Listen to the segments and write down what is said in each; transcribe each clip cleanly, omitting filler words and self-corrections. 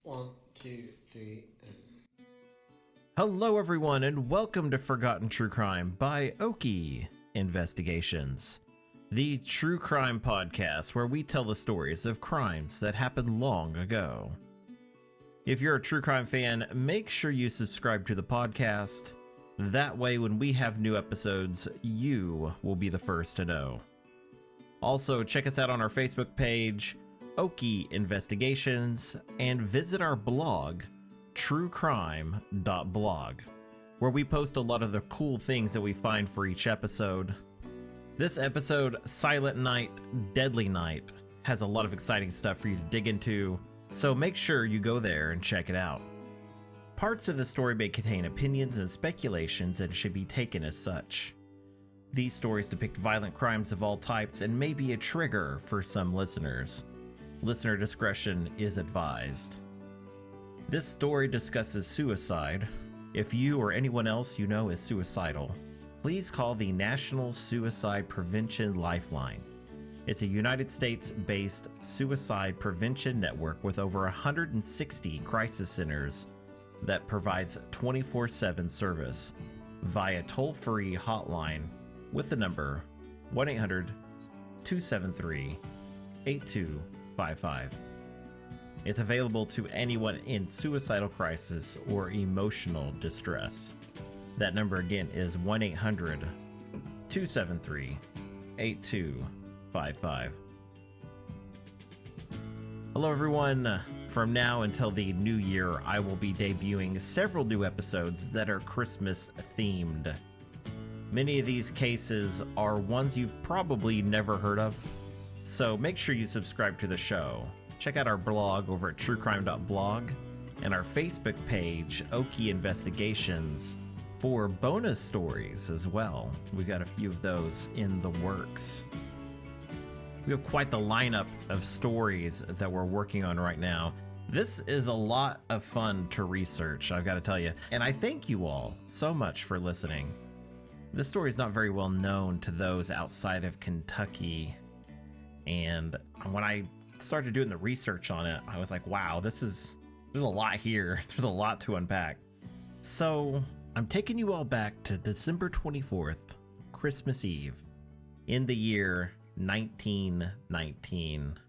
One, two, three. Hello, everyone, and welcome to Forgotten True Crime by Oki Investigations, the true crime podcast where we tell the stories of crimes that happened long ago. If you're a true crime fan, make sure you subscribe to the podcast. That way, when we have new episodes, you will be the first to know. Also, check us out on our Facebook page, Oki Investigations, and visit our blog, truecrime.blog, where we post a lot of the cool things that we find for each episode. This episode, Silent Night, Deadly Night, has a lot of exciting stuff for you to dig into, so make sure you go there and check it out. Parts of the story may contain opinions and speculations and should be taken as such. These stories depict violent crimes of all types and may be a trigger for some listeners. Listener discretion is advised. This story discusses suicide. If you or anyone else you know is suicidal, please call the National Suicide Prevention Lifeline. It's a United States-based suicide prevention network with over 160 crisis centers that provides 24/7 service via toll-free hotline with the number 1-800-273-8255. It's available to anyone in suicidal crisis or emotional distress. That number again is 1-800-273-8255. Hello everyone. From now until the new year, I will be debuting several new episodes that are Christmas themed. Many of these cases are ones you've probably never heard of, so make sure you subscribe to the show. Check out our blog over at truecrime.blog and our Facebook page, Oki Investigations, for bonus stories as well. We've got a few of those in the works. We have quite the lineup of stories that we're working on right now. This is a lot of fun to research, I've got to tell you, and I thank you all so much for listening. This story is not very well known to those outside of Kentucky, and when I started doing the research on it, I was like, wow, there's a lot here. There's a lot to unpack. So I'm taking you all back to December 24th, Christmas Eve, in the year 1919.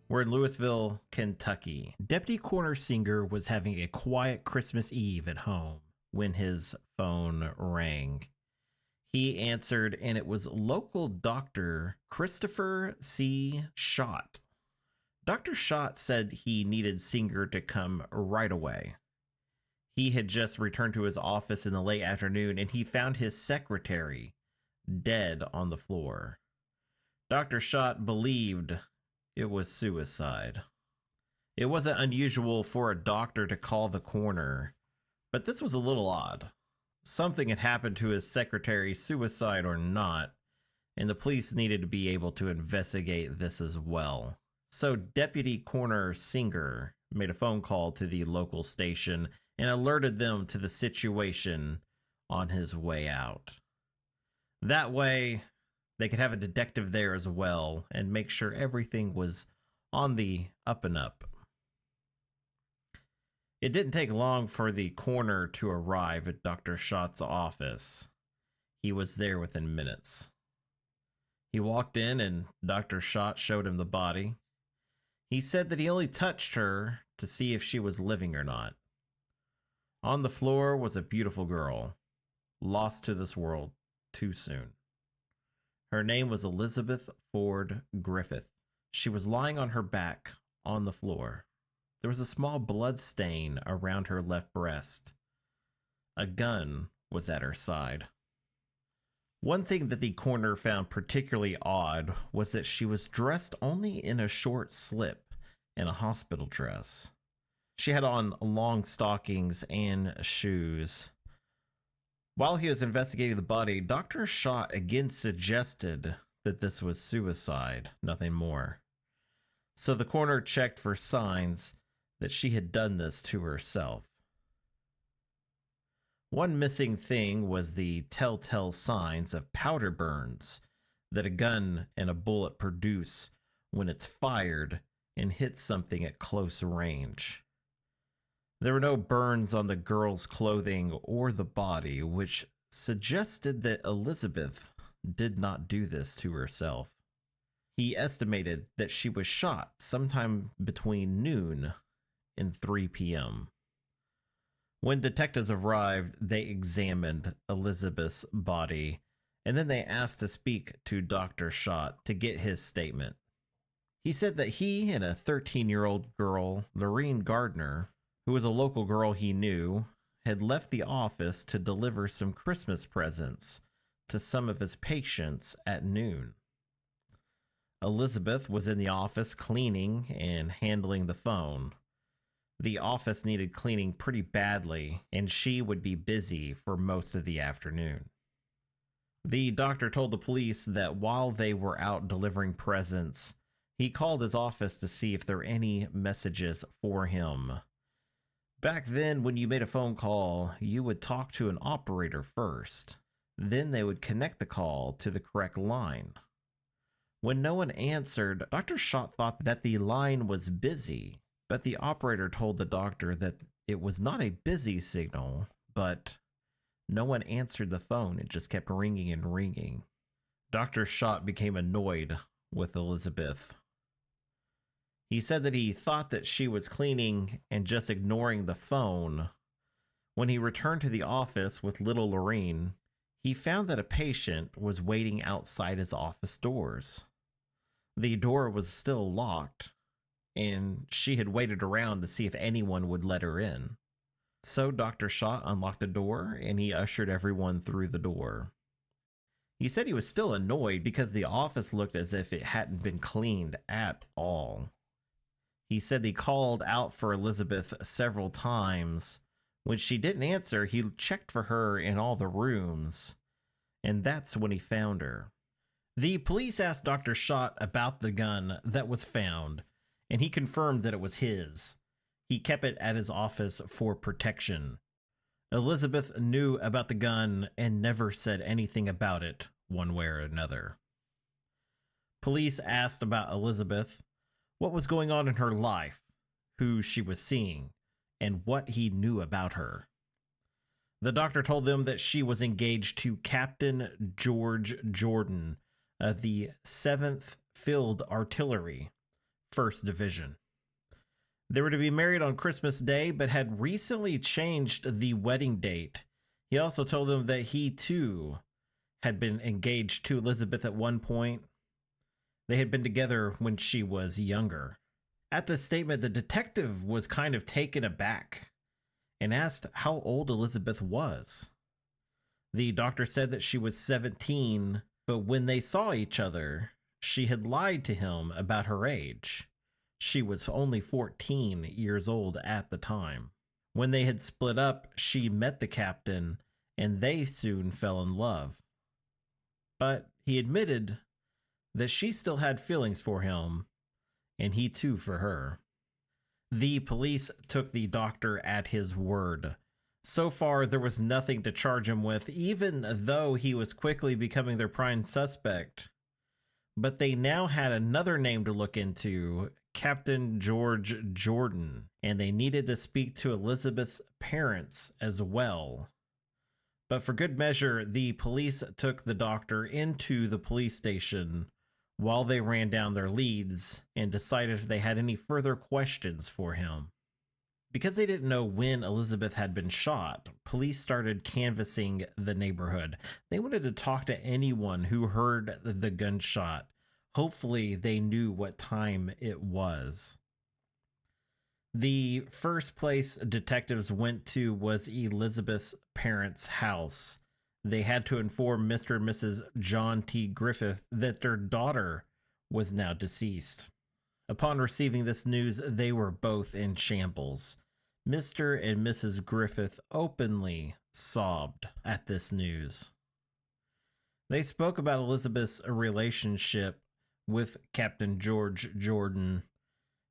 We're in Louisville, Kentucky. Deputy Coroner Singer was having a quiet Christmas Eve at home when his phone rang. He answered, and it was local Dr. Christopher C. Schott. Dr. Schott said he needed Singer to come right away. He had just returned to his office in the late afternoon, and he found his secretary dead on the floor. Dr. Schott believed it was suicide. It wasn't unusual for a doctor to call the coroner, but this was a little odd. Something had happened to his secretary, suicide or not, and the police needed to be able to investigate this as well. So Deputy Coroner Singer made a phone call to the local station and alerted them to the situation on his way out. That way, they could have a detective there as well and make sure everything was on the up and up. It didn't take long for the coroner to arrive at Dr. Schott's office. He was there within minutes. He walked in and Dr. Schott showed him the body. He said that he only touched her to see if she was living or not. On the floor was a beautiful girl, lost to this world too soon. Her name was Elizabeth Ford Griffith. She was lying on her back on the floor. There was a small blood stain around her left breast. A gun was at her side. One thing that the coroner found particularly odd was that she was dressed only in a short slip and a hospital dress. She had on long stockings and shoes. While he was investigating the body, Dr. Schott again suggested that this was suicide, nothing more. So the coroner checked for signs that she had done this to herself. One missing thing was the telltale signs of powder burns that a gun and a bullet produce when it's fired and hit something at close range. There were no burns on the girl's clothing or the body, which suggested that Elizabeth did not do this to herself. He estimated that she was shot sometime between noon and 3 p.m. When detectives arrived, they examined Elizabeth's body, and then they asked to speak to Dr. Schott to get his statement. He said that he and a 13-year-old girl, Lorraine Gardner, who was a local girl he knew, had left the office to deliver some Christmas presents to some of his patients at noon. Elizabeth was in the office cleaning and handling the phone. The office needed cleaning pretty badly, and she would be busy for most of the afternoon. The doctor told the police that while they were out delivering presents, he called his office to see if there were any messages for him. Back then, when you made a phone call, you would talk to an operator first. Then they would connect the call to the correct line. When no one answered, Dr. Schott thought that the line was busy, but the operator told the doctor that it was not a busy signal, but no one answered the phone. It just kept ringing and ringing. Dr. Schott became annoyed with Elizabeth. He said that he thought that she was cleaning and just ignoring the phone. When he returned to the office with little Lorraine, he found that a patient was waiting outside his office doors. The door was still locked, and she had waited around to see if anyone would let her in. So Dr. Schott unlocked the door, and he ushered everyone through the door. He said he was still annoyed because the office looked as if it hadn't been cleaned at all. He said he called out for Elizabeth several times. When she didn't answer, he checked for her in all the rooms, and that's when he found her. The police asked Dr. Schott about the gun that was found, and he confirmed that it was his. He kept it at his office for protection. Elizabeth knew about the gun and never said anything about it one way or another. Police asked about Elizabeth, what was going on in her life, who she was seeing, and what he knew about her. The doctor told them that she was engaged to Captain George Jordan of the 7th Field Artillery, 1st Division. They were to be married on Christmas Day, but had recently changed the wedding date. He also told them that he, too, had been engaged to Elizabeth at one point. They had been together when she was younger. At this statement, the detective was kind of taken aback and asked how old Elizabeth was. The doctor said that she was 17, but when they saw each other, she had lied to him about her age. She was only 14 years old at the time. When they had split up, she met the captain, and they soon fell in love. But he admitted that she still had feelings for him, and he too for her. The police took the doctor at his word. So far, there was nothing to charge him with, even though he was quickly becoming their prime suspect. But they now had another name to look into, Captain George Jordan, and they needed to speak to Elizabeth's parents as well. But for good measure, the police took the doctor into the police station while they ran down their leads and decided if they had any further questions for him. Because they didn't know when Elizabeth had been shot, police started canvassing the neighborhood. They wanted to talk to anyone who heard the gunshot. Hopefully, they knew what time it was. The first place detectives went to was Elizabeth's parents' house. They had to inform Mr. and Mrs. John T. Griffith that their daughter was now deceased. Upon receiving this news, they were both in shambles. Mr. and Mrs. Griffith openly sobbed at this news. They spoke about Elizabeth's relationship with Captain George Jordan,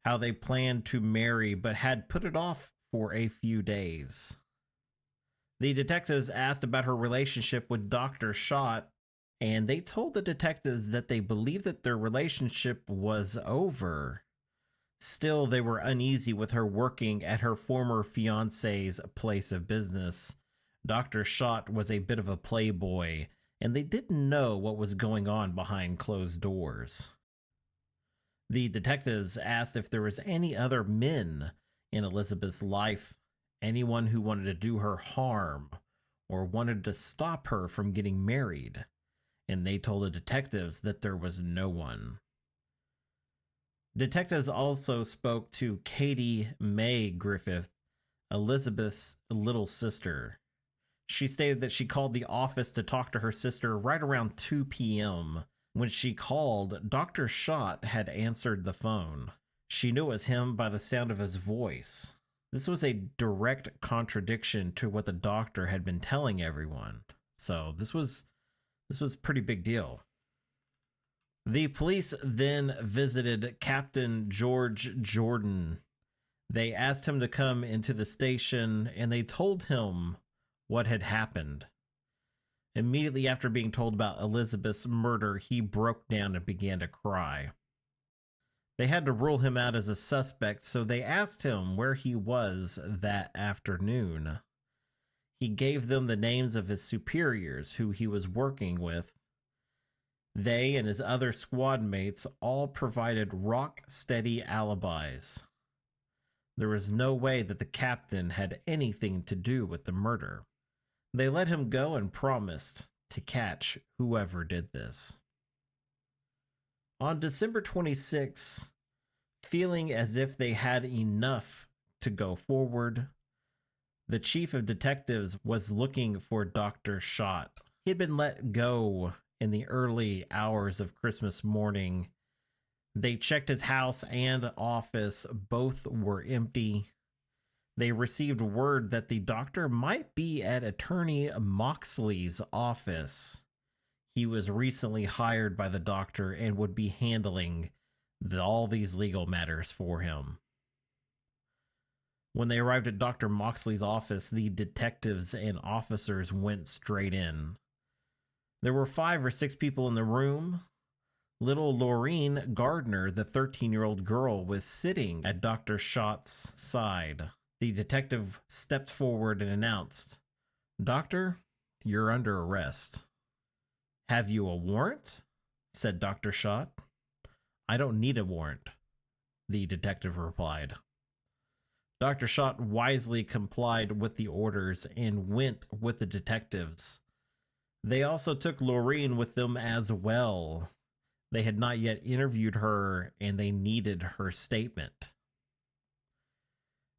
how they planned to marry but had put it off for a few days. The detectives asked about her relationship with Dr. Schott, and they told the detectives that they believed that their relationship was over. Still, they were uneasy with her working at her former fiance's place of business. Dr. Schott was a bit of a playboy, and they didn't know what was going on behind closed doors. The detectives asked if there was any other men in Elizabeth's life, anyone who wanted to do her harm or wanted to stop her from getting married, and they told the detectives that there was no one. Detectives also spoke to Katie May Griffith, Elizabeth's little sister. She stated that she called the office to talk to her sister right around 2 p.m. When she called, Dr. Schott had answered the phone. She knew it was him by the sound of his voice. This was a direct contradiction to what the doctor had been telling everyone. So this was pretty big deal. The police then visited Captain George Jordan. They asked him to come into the station and they told him what had happened. Immediately after being told about Elizabeth's murder, he broke down and began to cry. They had to rule him out as a suspect, so they asked him where he was that afternoon. He gave them the names of his superiors who he was working with. They and his other squad mates all provided rock-steady alibis. There was no way that the captain had anything to do with the murder. They let him go and promised to catch whoever did this. On December 26, feeling as if they had enough to go forward, the chief of detectives was looking for Dr. Schott. He had been let go in the early hours of Christmas morning. They checked his house and office. Both were empty. They received word that the doctor might be at Attorney Moxley's office. He was recently hired by the doctor and would be handling all these legal matters for him. When they arrived at Dr. Moxley's office, the detectives and officers went straight in. There were 5 or 6 people in the room. Little Laureen Gardner, the 13-year-old girl, was sitting at Dr. Schott's side. The detective stepped forward and announced, "Doctor, you're under arrest." "Have you a warrant?" said Dr. Schott. "I don't need a warrant," the detective replied. Dr. Schott wisely complied with the orders and went with the detectives. They also took Laureen with them as well. They had not yet interviewed her and they needed her statement.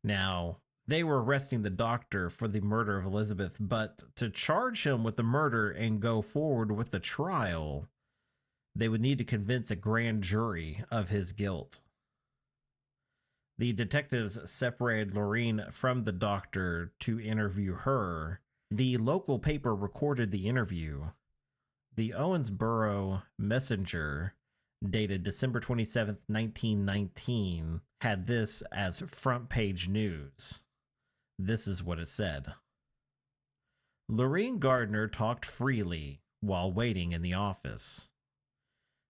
Now, they were arresting the doctor for the murder of Elizabeth, but to charge him with the murder and go forward with the trial, they would need to convince a grand jury of his guilt. The detectives separated Laureen from the doctor to interview her. The local paper recorded the interview. The Owensboro Messenger, dated December 27, 1919, had this as front page news. This is what it said. Laureen Gardner talked freely while waiting in the office.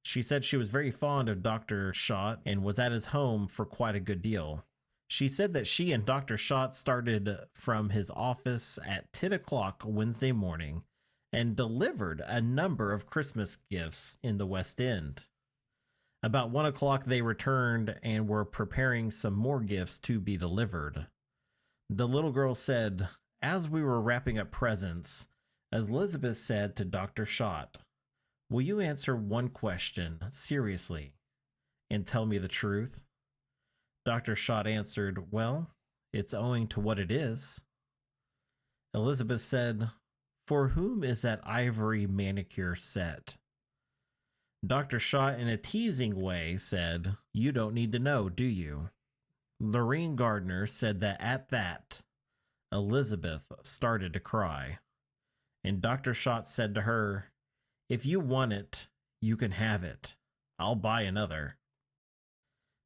She said she was very fond of Dr. Schott and was at his home for quite a good deal. She said that she and Dr. Schott started from his office at 10 o'clock Wednesday morning and delivered a number of Christmas gifts in the West End. About 1 o'clock they returned and were preparing some more gifts to be delivered. The little girl said, as we were wrapping up presents, Elizabeth said to Dr. Schott, "Will you answer one question seriously and tell me the truth?" Dr. Schott answered, "Well, it's owing to what it is." Elizabeth said, "For whom is that ivory manicure set?" Dr. Schott, in a teasing way, said, "You don't need to know, do you?" Laureen Gardner said that at that, Elizabeth started to cry. And Dr. Schott said to her, "If you want it, you can have it. I'll buy another."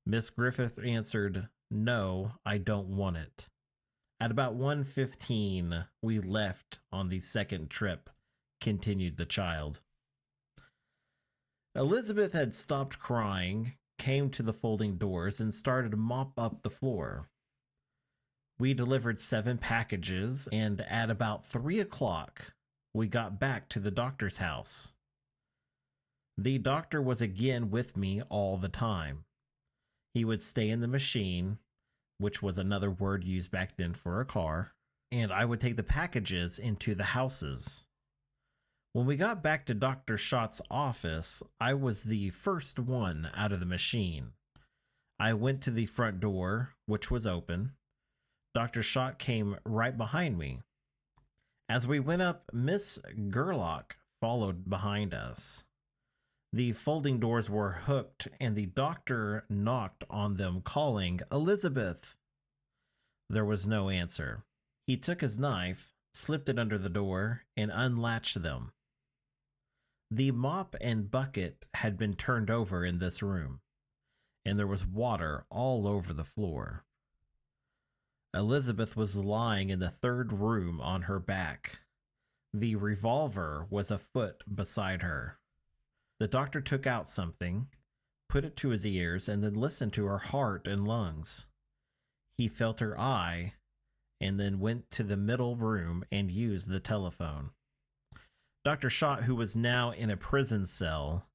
Miss Griffith answered, "No, I don't want it." At about 1:15, we left on the second trip, continued the child. Elizabeth had stopped crying, came to the folding doors and started to mop up the floor. We delivered 7 packages, and at about 3 o'clock, we got back to the doctor's house. The doctor was again with me all the time. He would stay in the machine, which was another word used back then for a car, and I would take the packages into the houses. When we got back to Dr. Schott's office, I was the first one out of the machine. I went to the front door, which was open. Dr. Schott came right behind me. As we went up, Miss Gerlach followed behind us. The folding doors were hooked, and the doctor knocked on them, calling, "Elizabeth!" There was no answer. He took his knife, slipped it under the door, and unlatched them. The mop and bucket had been turned over in this room, and there was water all over the floor. Elizabeth was lying in the third room on her back. The revolver was a foot beside her. The doctor took out something, put it to his ears, and then listened to her heart and lungs. He felt her eye, and then went to the middle room and used the telephone. Dr. Schott, who was now in a prison cell,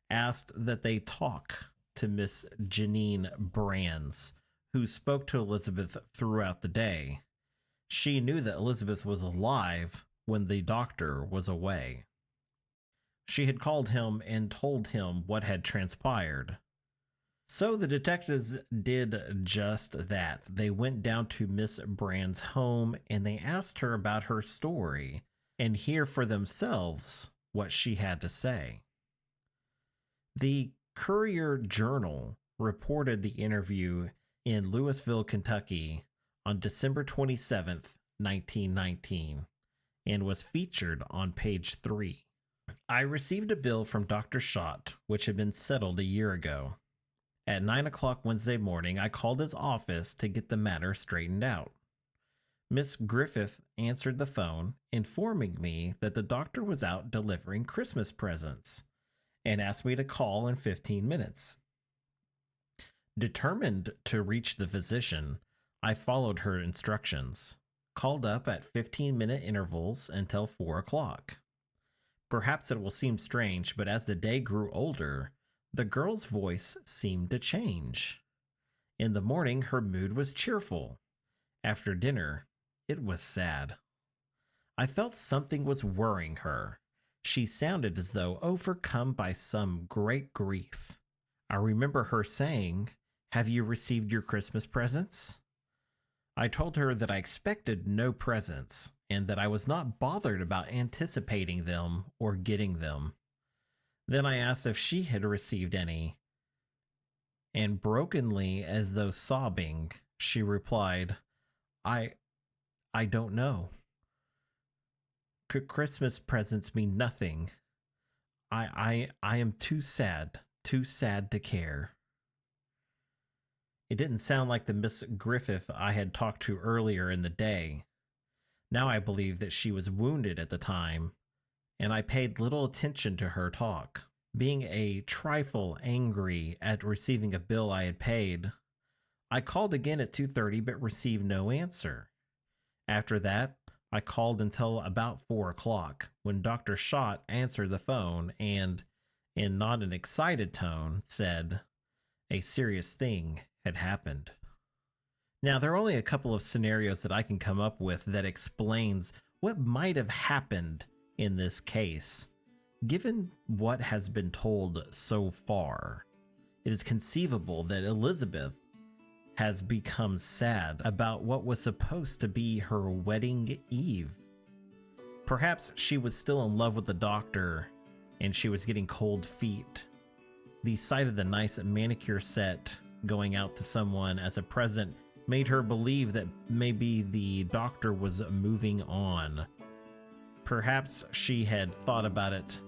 asked that they talk to Miss Janine Brands, who spoke to Elizabeth throughout the day. She knew that Elizabeth was alive when the doctor was away. She had called him and told him what had transpired. So the detectives did just that. They went down to Miss Brand's home and they asked her about her story and hear for themselves what she had to say. The Courier-Journal reported the interview in Louisville, Kentucky on December 27th, 1919, and was featured on page 3. I received a bill from Dr. Schott, which had been settled a year ago. At 9 o'clock Wednesday morning, I called his office to get the matter straightened out. Miss Griffith answered the phone, informing me that the doctor was out delivering Christmas presents, and asked me to call in 15 minutes. Determined to reach the physician, I followed her instructions, called up at 15-minute intervals until 4 o'clock. Perhaps it will seem strange, but as the day grew older, the girl's voice seemed to change. In the morning, her mood was cheerful. After dinner, it was sad. I felt something was worrying her. She sounded as though overcome by some great grief. I remember her saying, "Have you received your Christmas presents?" I told her that I expected no presents and that I was not bothered about anticipating them or getting them. Then I asked if she had received any, and brokenly, as though sobbing, she replied, I don't know. Christmas presents mean nothing. I am too sad to care. It didn't sound like the Miss Griffith I had talked to earlier in the day. Now I believe that she was wounded at the time, and I paid little attention to her talk. Being a trifle angry at receiving a bill I had paid, I called again at 2:30 but received no answer. After that, I called until about 4 o'clock, when Dr. Schott answered the phone and, in not an excited tone, said a serious thing had happened. Now, there are only a couple of scenarios that I can come up with that explains what might have happened in this case. Given what has been told so far, it is conceivable that Elizabeth has become sad about what was supposed to be her wedding eve. Perhaps she was still in love with the doctor and she was getting cold feet. The sight of the nice manicure set going out to someone as a present made her believe that maybe the doctor was moving on. Perhaps she had thought about it,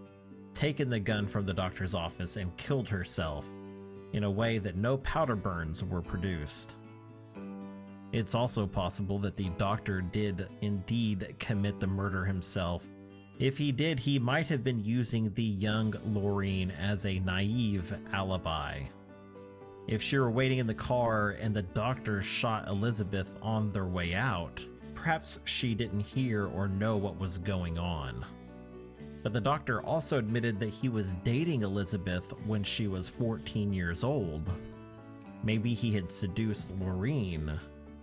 taken the gun from the doctor's office, and killed herself in a way that no powder burns were produced. It's also possible that the doctor did indeed commit the murder himself. If he did, he might have been using the young Lorraine as a naive alibi. If she were waiting in the car and the doctor shot Elizabeth on their way out, perhaps she didn't hear or know what was going on. But the doctor also admitted that he was dating Elizabeth when she was 14 years old. Maybe he had seduced Lorene,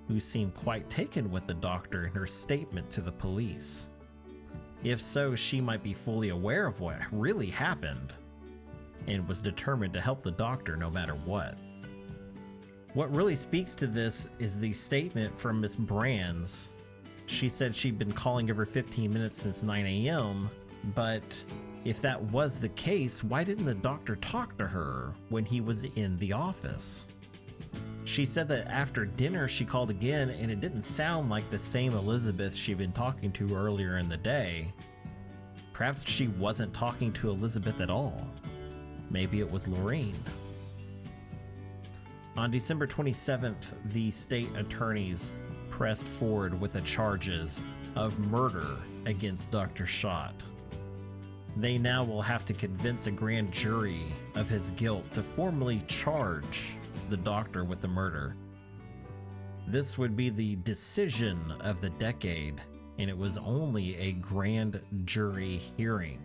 who seemed quite taken with the doctor in her statement to the police. If so, she might be fully aware of what really happened and was determined to help the doctor no matter what. What really speaks to this is the statement from Miss Brands. She said she'd been calling every 15 minutes since 9 a.m., but if that was the case, why didn't the doctor talk to her when he was in the office? She said that after dinner she called again and it didn't sound like the same Elizabeth she'd been talking to earlier in the day. Perhaps she wasn't talking to Elizabeth at all. Maybe it was Lorene. On December 27th, the state attorneys pressed forward with the charges of murder against Dr. Schott. They now will have to convince a grand jury of his guilt to formally charge the doctor with the murder. This would be the decision of the decade, and it was only a grand jury hearing.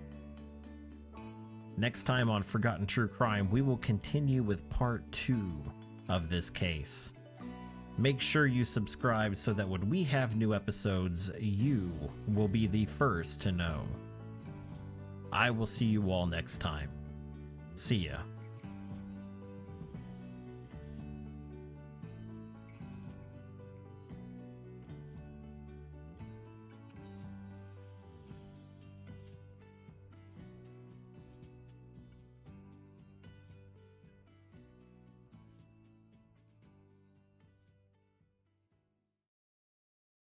Next time on Forgotten True Crime, we will continue with part 2 of this case. Make sure you subscribe so that when we have new episodes, you will be the first to know. I will see you all next time. See ya.